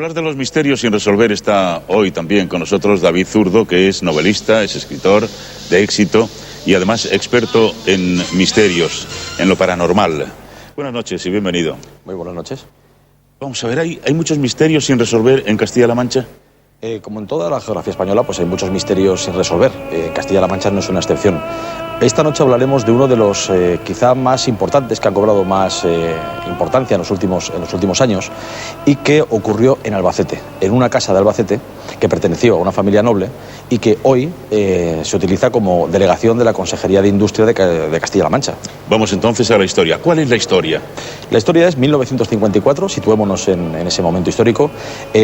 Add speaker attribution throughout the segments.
Speaker 1: hablar de los misterios sin resolver está hoy también con nosotros David Zurdo, que es novelista, es escritor de éxito y además experto en misterios, en lo paranormal. Buenas noches y bienvenido.
Speaker 2: Muy buenas noches.
Speaker 1: Vamos a ver, ¿hay muchos misterios sin resolver en Castilla-La Mancha?
Speaker 2: Como en toda la geografía española, pues hay muchos misterios sin resolver. Castilla-La Mancha no es una excepción. Esta noche hablaremos de uno de los quizá más importantes, que han cobrado más importancia en los últimos años, y que ocurrió en Albacete, en una casa de Albacete que perteneció a una familia noble y que hoy se utiliza como delegación de la Consejería de Industria de Castilla-La Mancha.
Speaker 1: Vamos entonces a la historia. ¿Cuál es la historia?
Speaker 2: La historia es 1954, situémonos en ese momento histórico.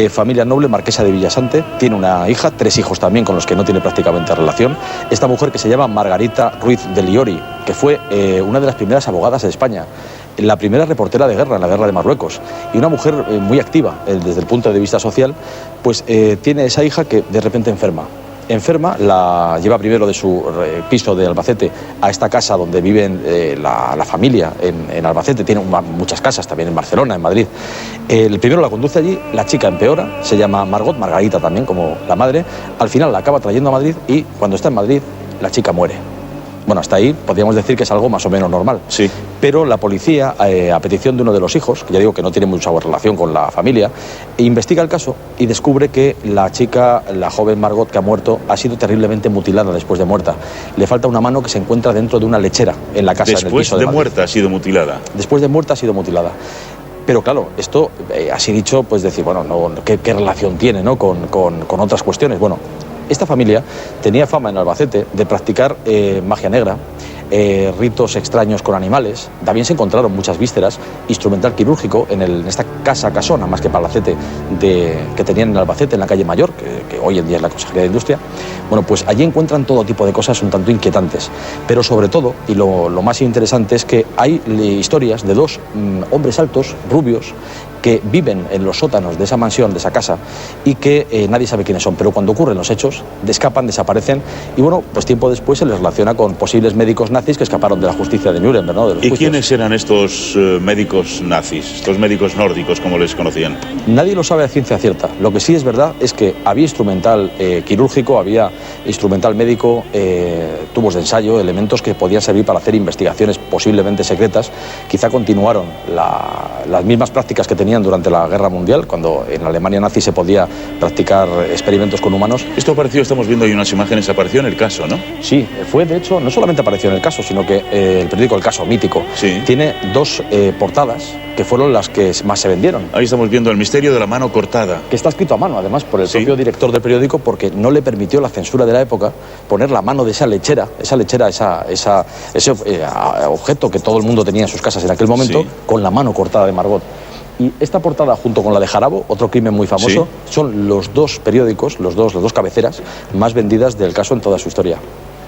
Speaker 2: Familia noble, marquesa de Villasante, tiene una hija, 3 hijos también con los que no tiene prácticamente relación. Esta mujer, que se llama Margarita Ruiz de Liori, que fue una de las primeras abogadas de España, la primera reportera de guerra en la guerra de Marruecos, y una mujer muy activa desde el punto de vista social, pues tiene esa hija que de repente enferma, la lleva primero de su piso de Albacete a esta casa donde vive la familia en Albacete. Tiene muchas casas también en Barcelona, en Madrid. El primero la conduce allí, la chica empeora, se llama Margarita también, como la madre. Al final la acaba trayendo a Madrid y cuando está en Madrid la chica muere. Bueno, hasta ahí podríamos decir que es algo más o menos normal.
Speaker 1: Sí.
Speaker 2: Pero la policía, a petición de uno de los hijos, que ya digo que no tiene mucha relación con la familia, investiga el caso y descubre que la chica, la joven Margot, que ha muerto, ha sido terriblemente mutilada después de muerta. Le falta una mano que se encuentra dentro de una lechera en la casa.
Speaker 1: Después de muerta ha sido mutilada.
Speaker 2: Después de muerta ha sido mutilada. Pero claro, esto, así dicho, pues decir, bueno, no, ¿qué relación tiene, ¿no?, con otras cuestiones? Bueno, esta familia tenía fama en Albacete de practicar magia negra, ritos extraños con animales. También se encontraron muchas vísceras, instrumental quirúrgico en esta casona, más que palacete, que tenían en Albacete, en la calle Mayor, que hoy en día es la Consejería de Industria. Bueno, pues allí encuentran todo tipo de cosas un tanto inquietantes. Pero sobre todo, y lo más interesante, es que hay historias de 2 hombres altos, rubios, que viven en los sótanos de esa mansión, de esa casa, y que nadie sabe quiénes son. Pero cuando ocurren los hechos, escapan, desaparecen, y bueno, pues tiempo después se les relaciona con posibles médicos nazis que escaparon de la justicia de Nuremberg, ¿no? De los
Speaker 1: ¿Y
Speaker 2: juicios.
Speaker 1: quiénes eran estos médicos nazis, estos médicos nórdicos, como les conocían?
Speaker 2: Nadie lo sabe a ciencia cierta. Lo que sí es verdad es que había instrumental quirúrgico, había instrumental médico, tubos de ensayo, elementos que podían servir para hacer investigaciones posiblemente secretas. Quizá continuaron las mismas prácticas que tenían durante la Guerra Mundial, cuando en la Alemania nazi se podía practicar experimentos con humanos.
Speaker 1: Esto apareció, estamos viendo ahí unas imágenes, apareció en El Caso, ¿no?
Speaker 2: Sí, fue de hecho, no solamente apareció en El Caso, sino que el periódico El Caso, mítico,
Speaker 1: sí,
Speaker 2: tiene 2 portadas que fueron las que más se vendieron.
Speaker 1: Ahí estamos viendo El misterio de la mano cortada.
Speaker 2: Que está escrito a mano, además, por el propio director del periódico, porque no le permitió la censura de la época poner la mano de ese objeto que todo el mundo tenía en sus casas en aquel momento, con la mano cortada de Margot. Y esta portada, junto con la de Jarabo, otro crimen muy famoso, son los 2 periódicos, las dos cabeceras más vendidas del caso en toda su historia.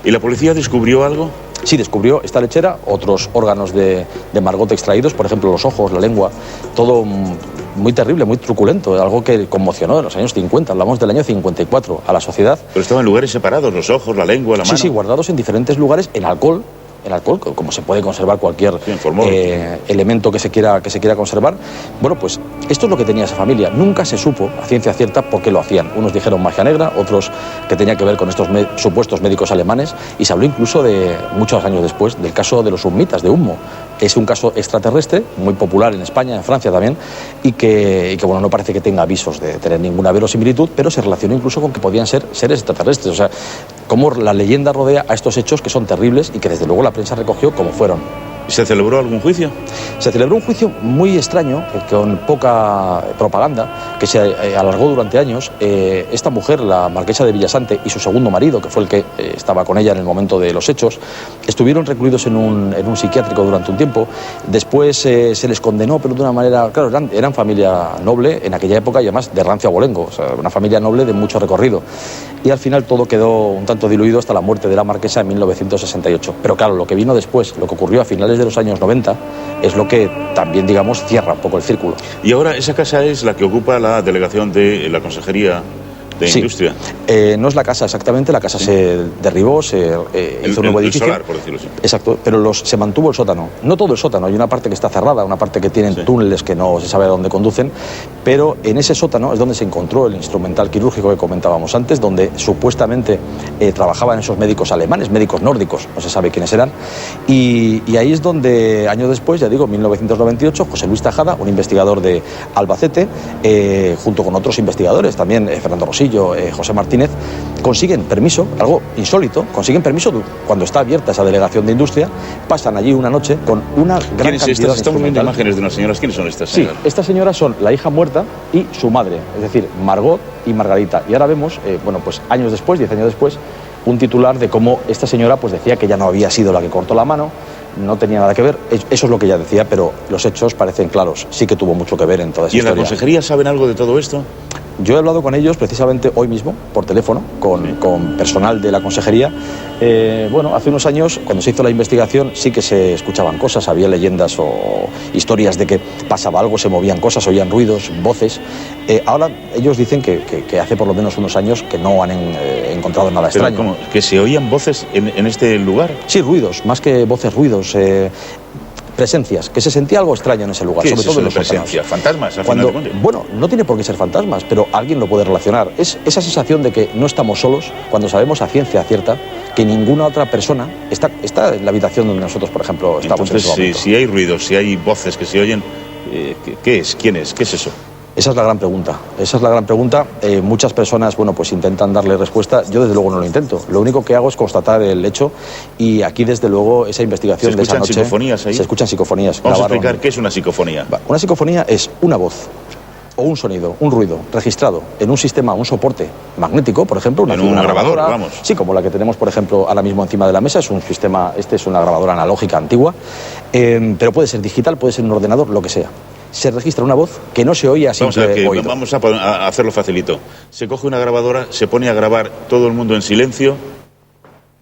Speaker 1: ¿Y la policía descubrió algo?
Speaker 2: Sí, descubrió esta lechera, otros órganos de Margot extraídos, por ejemplo los ojos, la lengua, todo muy terrible, muy truculento, algo que conmocionó en los años 50, hablamos del año 54, a la sociedad.
Speaker 1: Pero estaban en lugares separados, los ojos, la lengua, la mano.
Speaker 2: Sí, guardados en diferentes lugares, en alcohol, como se puede conservar cualquier elemento que se quiera conservar. Bueno, pues esto es lo que tenía esa familia. Nunca se supo a ciencia cierta por qué lo hacían. Unos dijeron magia negra, otros que tenía que ver con estos supuestos médicos alemanes, y se habló incluso muchos años después del caso de los Ummitas de Humo. Es un caso extraterrestre, muy popular en España, en Francia también, y que bueno, no parece que tenga avisos de tener ninguna verosimilitud, pero se relacionó incluso con que podían ser seres extraterrestres. O sea, cómo la leyenda rodea a estos hechos que son terribles y que desde luego la prensa recogió como fueron.
Speaker 1: ¿Se celebró algún juicio?
Speaker 2: Se celebró un juicio muy extraño, con poca propaganda, que se alargó durante años. Esta mujer, la marquesa de Villasante, y su segundo marido, que fue el que estaba con ella en el momento de los hechos, estuvieron recluidos en un psiquiátrico durante un tiempo. Después se les condenó, pero de una manera... Claro, eran familia noble en aquella época y además de rancio abolengo, o sea, una familia noble de mucho recorrido. Y al final todo quedó un tanto diluido hasta la muerte de la marquesa en 1968. Pero claro, lo que vino después, lo que ocurrió a finales de los años 90, es lo que también, digamos, cierra un poco el círculo.
Speaker 1: Y ahora esa casa es la que ocupa la delegación de la Consejería de
Speaker 2: sí.
Speaker 1: Industria.
Speaker 2: No es la casa exactamente, la casa se derribó, se hizo un nuevo edificio.
Speaker 1: El solar, por decirlo así.
Speaker 2: Exacto, pero se mantuvo el sótano. No todo el sótano, hay una parte que está cerrada, una parte que tienen túneles que no se sabe a dónde conducen, pero en ese sótano es donde se encontró el instrumental quirúrgico que comentábamos antes, donde supuestamente trabajaban esos médicos alemanes, médicos nórdicos, no se sabe quiénes eran, y ahí es donde, años después, ya digo, 1998, José Luis Tejada, un investigador de Albacete, junto con otros investigadores, también Fernando Rosillo, José Martínez, consiguen permiso, algo insólito, consiguen permiso cuando está abierta esa delegación de Industria, pasan allí una noche con una gran cantidad de instrumental.
Speaker 1: Estamos viendo imágenes de unas señoras. ¿Quiénes son estas señoras?
Speaker 2: Sí, estas señoras son la hija muerta y su madre, es decir, Margot y Margarita. Y ahora vemos, bueno, pues años después, 10 años después, un titular de cómo esta señora pues decía que ella no había sido la que cortó la mano, no tenía nada que ver, eso es lo que ella decía, pero los hechos parecen claros, sí que tuvo mucho que ver en toda esa historia.
Speaker 1: ¿Y en la consejería saben algo de todo esto?
Speaker 2: Yo he hablado con ellos precisamente hoy mismo, por teléfono, con personal de la consejería. Bueno, hace unos años, cuando se hizo la investigación, sí que se escuchaban cosas, había leyendas o historias de que pasaba algo, se movían cosas, oían ruidos, voces. Ahora ellos dicen que hace por lo menos unos años que no han encontrado nada extraño.
Speaker 1: ¿Cómo? ¿Que se oían voces en este lugar?
Speaker 2: Sí, ruidos, más que voces, ruidos. Presencias, que se sentía algo extraño en ese lugar, sobre todo en los
Speaker 1: presencia, fantasmas, al final de cuentas.
Speaker 2: Bueno, no tiene por qué ser fantasmas, pero alguien lo puede relacionar. Es esa sensación de que no estamos solos cuando sabemos a ciencia cierta que ninguna otra persona está en la habitación donde nosotros, por ejemplo, estamos.
Speaker 1: Entonces, si hay ruidos, si hay voces que se oyen, ¿qué es? ¿Quién es? ¿Qué es eso?
Speaker 2: Esa es la gran pregunta. Esa es la gran pregunta. Muchas personas, bueno, pues intentan darle respuesta. Yo, desde luego, no lo intento. Lo único que hago es constatar el hecho y aquí, desde luego, esa investigación de esa noche...
Speaker 1: ¿Se escuchan psicofonías ahí?
Speaker 2: Se escuchan psicofonías.
Speaker 1: Vamos a explicar qué es una psicofonía.
Speaker 2: Una psicofonía es una voz o un sonido, un ruido registrado en un sistema, un soporte magnético, por ejemplo, una
Speaker 1: grabadora, vamos.
Speaker 2: Sí, como la que tenemos, por ejemplo, ahora mismo encima de la mesa. Es un sistema, es una grabadora analógica antigua, pero puede ser digital, puede ser un ordenador, lo que sea. Se registra una voz que no se oye a simple oído.
Speaker 1: Vamos a hacerlo facilito. Se coge una grabadora, se pone a grabar todo el mundo en silencio.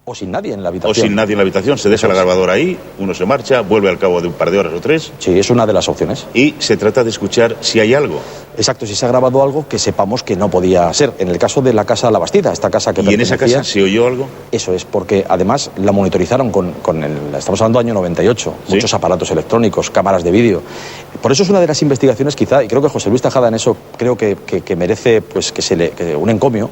Speaker 2: O sin nadie en la habitación.
Speaker 1: O sin nadie en la habitación. Se deja la grabadora ahí, uno se marcha, vuelve al cabo de un par de horas o 3.
Speaker 2: Sí, es una de las opciones.
Speaker 1: Y se trata de escuchar si hay algo.
Speaker 2: Exacto, si se ha grabado algo que sepamos que no podía ser. En el caso de la casa La Bastida, esta casa que
Speaker 1: ¿Y en esa casa se oyó algo?
Speaker 2: Eso es, porque además la monitorizaron estamos hablando del año 98, ¿sí? Muchos aparatos electrónicos, cámaras de vídeo. Por eso es una de las investigaciones, quizá, y creo que José Luis Tejada en eso creo que merece pues que un encomio,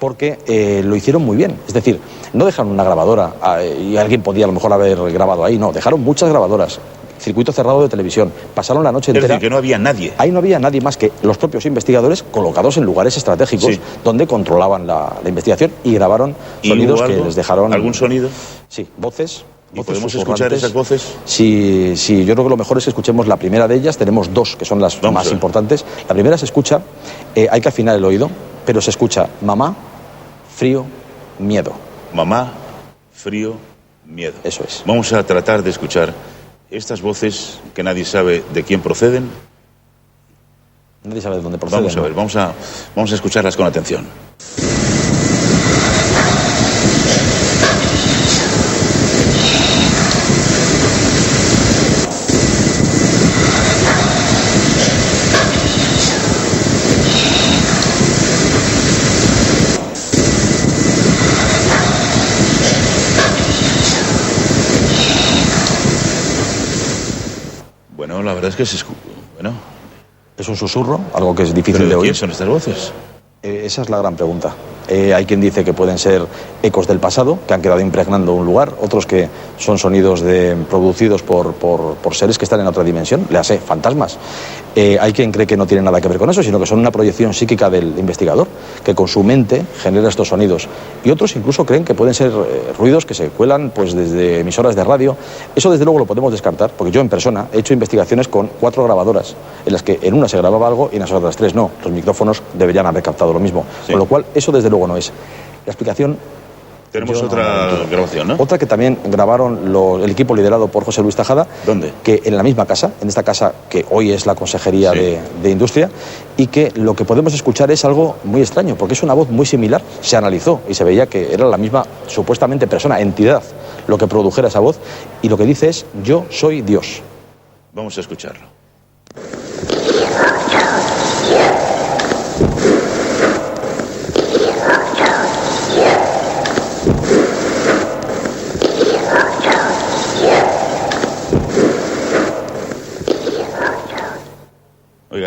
Speaker 2: porque lo hicieron muy bien. Es decir, no dejaron una grabadora y alguien podía a lo mejor haber grabado ahí, no, dejaron muchas grabadoras. Circuito cerrado de televisión. Pasaron la noche entera.
Speaker 1: Es decir, que no había nadie.
Speaker 2: Ahí no había nadie más que los propios investigadores colocados en lugares estratégicos, sí, donde controlaban la investigación y grabaron sonidos que les dejaron...
Speaker 1: ¿Algún sonido?
Speaker 2: Sí, voces.
Speaker 1: ¿Y podemos escuchar esas voces?
Speaker 2: Sí, yo creo que lo mejor es que escuchemos la primera de ellas. Tenemos dos que son las más importantes. La primera se escucha, hay que afinar el oído, pero se escucha mamá, frío, miedo.
Speaker 1: Mamá, frío, miedo.
Speaker 2: Eso es.
Speaker 1: Vamos a tratar de escuchar estas voces que nadie sabe de quién proceden.
Speaker 2: Nadie sabe de dónde proceden.
Speaker 1: Vamos a ver, vamos a escucharlas con atención. Bueno, la verdad es que bueno.
Speaker 2: Es un susurro, algo que es difícil de oír.
Speaker 1: ¿Quién son estas voces?
Speaker 2: Esa es la gran pregunta. Hay quien dice que pueden ser ecos del pasado, que han quedado impregnando un lugar, otros que son sonidos producidos por seres que están en otra dimensión, léase, fantasmas. Hay quien cree que no tiene nada que ver con eso, sino que son una proyección psíquica del investigador, que con su mente genera estos sonidos. Y otros incluso creen que pueden ser ruidos que se cuelan pues desde emisoras de radio. Eso desde luego lo podemos descartar, porque yo en persona he hecho investigaciones con 4 grabadoras, en las que en una se grababa algo y en las otras 3 no. Los micrófonos deberían haber captado lo mismo. Sí. Con lo cual, eso desde luego no es. La explicación...
Speaker 1: Tenemos otra grabación, ¿no?
Speaker 2: Otra que también grabaron el equipo liderado por José Luis Tejada.
Speaker 1: ¿Dónde?
Speaker 2: Que en la misma casa, en esta casa que hoy es la Consejería de Industria, y que lo que podemos escuchar es algo muy extraño, porque es una voz muy similar. Se analizó y se veía que era la misma, supuestamente persona, entidad, lo que produjera esa voz, y lo que dice es: yo soy Dios.
Speaker 1: Vamos a escucharlo.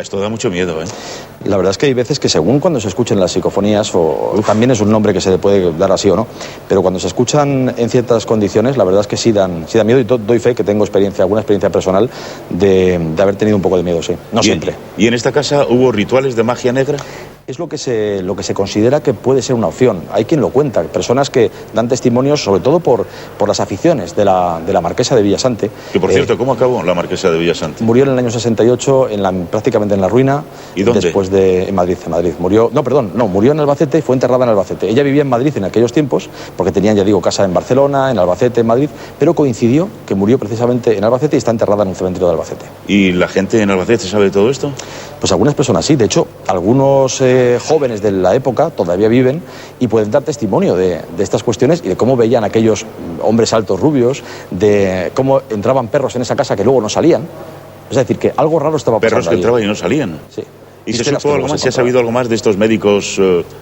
Speaker 1: esto da mucho miedo, ¿eh?
Speaker 2: La verdad es que hay veces que según cuando se escuchen las psicofonías, también es un nombre que se le puede dar así o no, pero cuando se escuchan en ciertas condiciones, la verdad es que sí dan miedo, y doy fe que tengo alguna experiencia personal de haber tenido un poco de miedo, sí. No siempre.
Speaker 1: ¿Y en esta casa hubo rituales de magia negra?
Speaker 2: Es lo que se considera que puede ser una opción. Hay quien lo cuenta, personas que dan testimonios, sobre todo por las aficiones de la marquesa de Villasante.
Speaker 1: Que por cierto, ¿cómo acabó la marquesa de Villasante?
Speaker 2: Murió en el año 68, prácticamente en la ruina.
Speaker 1: ¿Y dónde?
Speaker 2: En Madrid. Murió en Albacete y fue enterrada en Albacete. Ella vivía en Madrid en aquellos tiempos, porque tenían, ya digo, casa en Barcelona, en Albacete, en Madrid, pero coincidió que murió precisamente en Albacete y está enterrada en un cementerio de Albacete.
Speaker 1: ¿Y la gente en Albacete sabe todo esto?
Speaker 2: Pues algunas personas sí. De hecho, algunos jóvenes de la época todavía viven y pueden dar testimonio de estas cuestiones y de cómo veían aquellos hombres altos rubios, de cómo entraban perros en esa casa que luego no salían. Es decir, que algo raro estaba pasando.
Speaker 1: Perros que entraban y no salían.
Speaker 2: Sí.
Speaker 1: ¿Y se supo algo más? ¿Se ha sabido algo más de estos médicos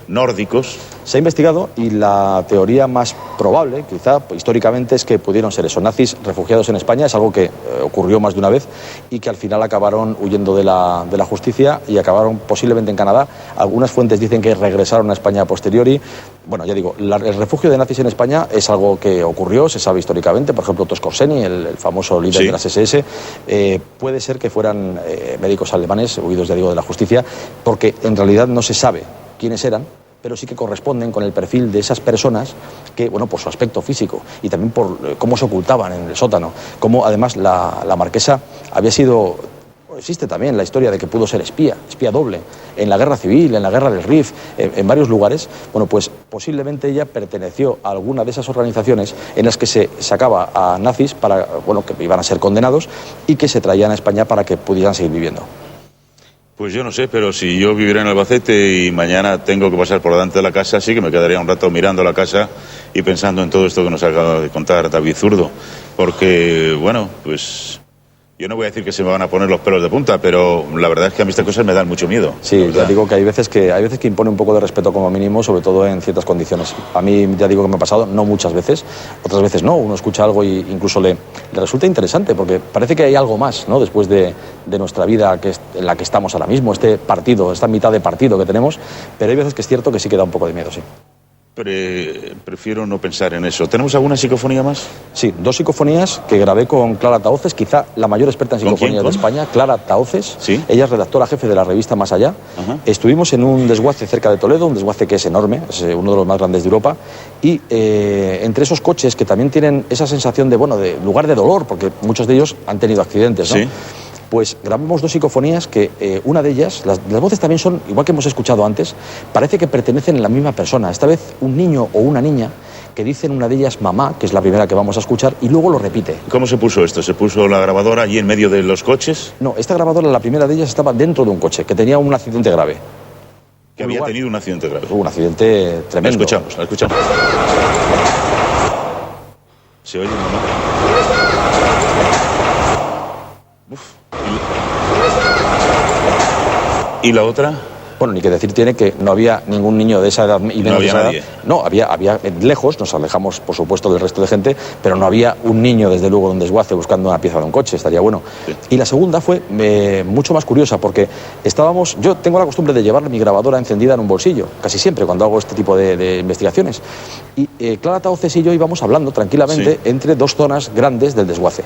Speaker 1: nórdicos?
Speaker 2: Se ha investigado y la teoría más probable, quizá históricamente, es que pudieron ser esos nazis refugiados en España. Es algo que ocurrió más de una vez y que al final acabaron huyendo de la justicia y acabaron posiblemente en Canadá. Algunas fuentes dicen que regresaron a España a posteriori. Bueno, ya digo, el refugio de nazis en España es algo que ocurrió, se sabe históricamente. Por ejemplo, Otto Skorzeny, el famoso líder de las SS, puede ser que fueran médicos alemanes huidos, ya digo, de la justicia, porque en realidad no se sabe quiénes eran, pero sí que corresponden con el perfil de esas personas que, bueno, por su aspecto físico y también por cómo se ocultaban en el sótano, cómo además la marquesa había sido... Existe también la historia de que pudo ser espía doble, en la guerra civil, en la guerra del Rif, en varios lugares. Bueno, pues posiblemente ella perteneció a alguna de esas organizaciones en las que se sacaba a nazis para, bueno, que iban a ser condenados y que se traían a España para que pudieran seguir viviendo.
Speaker 1: Pues yo no sé, pero si yo viviera en Albacete y mañana tengo que pasar por delante de la casa, sí que me quedaría un rato mirando la casa y pensando en todo esto que nos acaba de contar David Zurdo. Porque, bueno, pues... Yo no voy a decir que se me van a poner los pelos de punta, pero la verdad es que a mí estas cosas me dan mucho miedo.
Speaker 2: Sí, ya digo que hay veces que impone un poco de respeto como mínimo, sobre todo en ciertas condiciones. A mí ya digo que me ha pasado, no muchas veces, otras veces no. Uno escucha algo y incluso le resulta interesante, porque parece que hay algo más, ¿no? Después de nuestra vida en la que estamos ahora mismo, esta mitad de partido que tenemos, pero hay veces que es cierto que sí que da un poco de miedo, sí.
Speaker 1: Prefiero no pensar en eso. ¿Tenemos alguna psicofonía más?
Speaker 2: Sí, 2 psicofonías que grabé con Clara Tahoces, quizá la mayor experta en psicofonías de España, Clara Tahoces.
Speaker 1: ¿Sí?
Speaker 2: Ella es redactora jefe de la revista Más Allá.
Speaker 1: Ajá.
Speaker 2: Estuvimos en un desguace cerca de Toledo, un desguace que es enorme, es uno de los más grandes de Europa, y entre esos coches que también tienen esa sensación de lugar de dolor, porque muchos de ellos han tenido accidentes, ¿no?
Speaker 1: Sí.
Speaker 2: Pues grabamos 2 psicofonías que una de ellas, las voces también son, igual que hemos escuchado antes, parece que pertenecen a la misma persona. Esta vez un niño o una niña que dicen una de ellas mamá, que es la primera que vamos a escuchar, y luego lo repite.
Speaker 1: ¿Cómo se puso esto? ¿Se puso la grabadora allí en medio de los coches?
Speaker 2: No, esta grabadora, la primera de ellas, estaba dentro de un coche, que tenía un accidente grave.
Speaker 1: Que había tenido un accidente grave.
Speaker 2: Un accidente tremendo.
Speaker 1: La escuchamos. ¿Se oye, mamá? Uf. ¿Y la otra?
Speaker 2: Bueno, ni que decir tiene que no había ningún niño de esa edad y menos de esa edad.
Speaker 1: Nadie.
Speaker 2: No, había lejos, nos alejamos por supuesto del resto de gente, pero no había un niño desde luego en un desguace buscando una pieza de un coche, estaría bueno.
Speaker 1: Sí.
Speaker 2: Y la segunda fue mucho más curiosa porque yo tengo la costumbre de llevar mi grabadora encendida en un bolsillo, casi siempre cuando hago este tipo de investigaciones. Y Clara Tahoces y yo íbamos hablando tranquilamente entre 2 zonas grandes del desguace.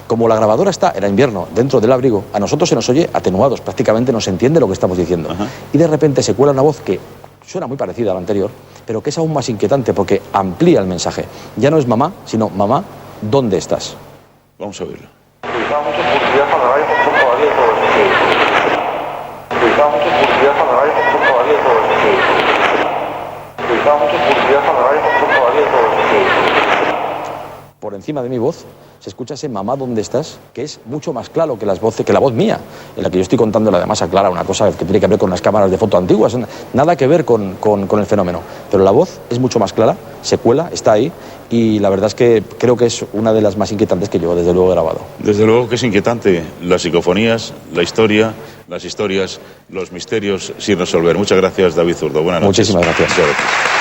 Speaker 2: Como la grabadora era invierno, dentro del abrigo, a nosotros se nos oye atenuados, prácticamente no se entiende lo que estamos diciendo.
Speaker 1: Ajá.
Speaker 2: Y de repente se cuela una voz que suena muy parecida a la anterior, pero que es aún más inquietante porque amplía el mensaje. Ya no es mamá, sino mamá, ¿dónde estás?
Speaker 1: Vamos a oírlo.
Speaker 2: Por encima de mi voz se escucha ese mamá, ¿dónde estás? Que es mucho más claro que la voz mía, en la que yo estoy contándole además a Clara una cosa que tiene que ver con unas cámaras de foto antiguas, nada que ver con el fenómeno. Pero la voz es mucho más clara, se cuela, está ahí, y la verdad es que creo que es una de las más inquietantes que yo desde luego he grabado.
Speaker 1: Desde luego que es inquietante. Las psicofonías, la historia, las historias, los misterios sin resolver. Muchas gracias, David Zurdo. Buenas noches.
Speaker 2: Muchísimas gracias.
Speaker 1: Muchas gracias.